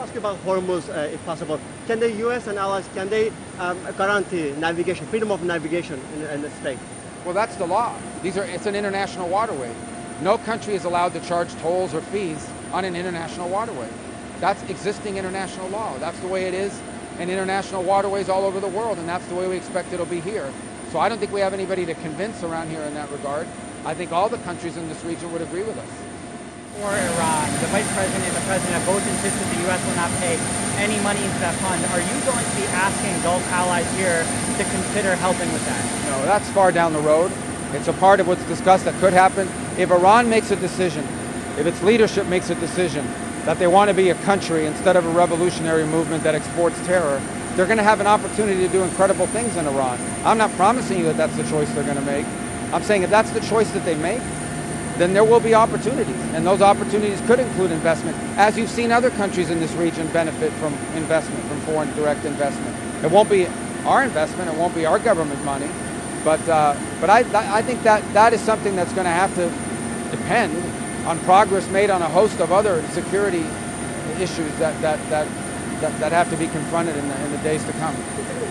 ask you about Hormuz, if possible. Can the U.S. and allies, can they guarantee navigation, freedom of navigation in the strait? Well, that's the law. It's an international waterway. No country is allowed to charge tolls or fees on an international waterway. That's existing international law. That's the way it is in international waterways all over the world, and that's the way we expect it'll be here. So I don't think we have anybody to convince around here in that regard. I think all the countries in this region would agree with us. For Iran, the Vice President and the President have both insisted the U.S. will not pay any money into that fund. Are you going to be asking Gulf allies here to consider helping with that? No, that's far down the road. It's a part of what's discussed that could happen. If Iran makes a decision, if its leadership makes a decision that they want to be a country instead of a revolutionary movement that exports terror, they're going to have an opportunity to do incredible things in Iran. I'm not promising you that that's the choice they're going to make. I'm saying if that's the choice that they make, then there will be opportunities, and those opportunities could include investment, as you've seen other countries in this region benefit from investment, from foreign direct investment. It won't be our investment, it won't be our government money, but I think that is something that's going to have to depend on progress made on a host of other security issues that have to be confronted in the days to come.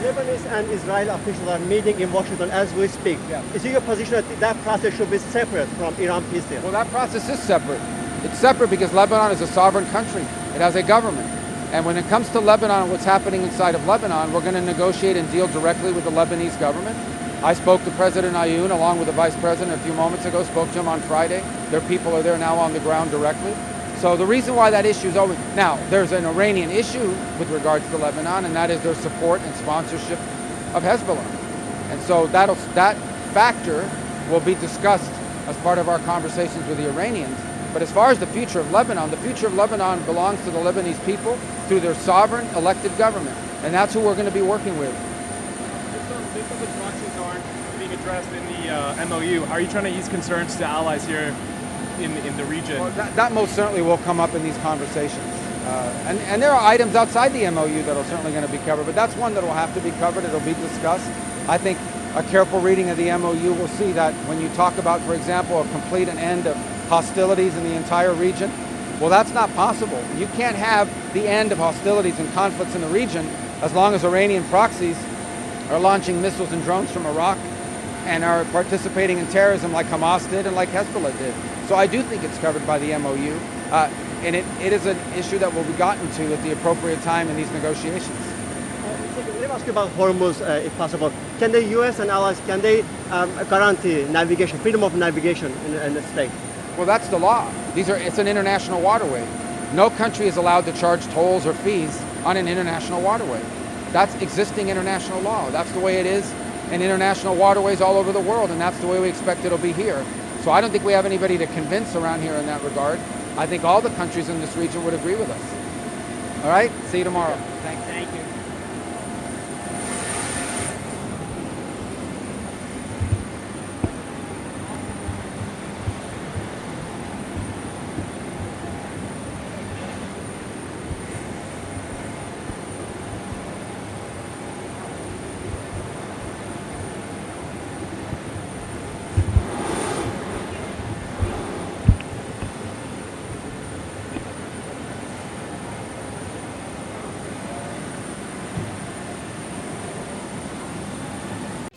Lebanese and Israeli officials are meeting in Washington as we speak. Yeah. Is it your position that that process should be separate from Iran peace deal? Well, that process is separate. It's separate because Lebanon is a sovereign country. It has a government. And when it comes to Lebanon and what's happening inside of Lebanon, we're going to negotiate and deal directly with the Lebanese government. I spoke to President Ayoun along with the Vice President a few moments ago, spoke to him on Friday. Their people are there now on the ground directly. So the reason why that issue is always... Now, there's an Iranian issue with regards to Lebanon, and that is their support and sponsorship of Hezbollah. And so that factor will be discussed as part of our conversations with the Iranians. But as far as the future of Lebanon belongs to the Lebanese people through their sovereign elected government. And that's who we're going to be working with. Based on the proxies aren't being addressed in the MOU, how are you trying to ease concerns to allies here in the region? Well, that most certainly will come up in these conversations. And there are items outside the MOU that are certainly going to be covered, but that's one that will have to be covered. It'll be discussed. I think a careful reading of the MOU will see that when you talk about, for example, a complete and end of hostilities in the entire region, well, that's not possible. You can't have the end of hostilities and conflicts in the region as long as Iranian proxies are launching missiles and drones from Iraq and are participating in terrorism like Hamas did and like Hezbollah did. So I do think it's covered by the MOU, and it is an issue that will be gotten to at the appropriate time in these negotiations. Let me ask you about Hormuz, if possible. Can the U.S. and allies, can they guarantee navigation, freedom of navigation in the strait? Well, that's the law. It's an international waterway. No country is allowed to charge tolls or fees on an international waterway. That's existing international law. That's the way it is in international waterways all over the world, and that's the way we expect it'll be here. So I don't think we have anybody to convince around here in that regard. I think all the countries in this region would agree with us. All right? See you tomorrow. Thank you.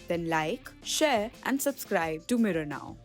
Then like, share and subscribe to Mirror Now.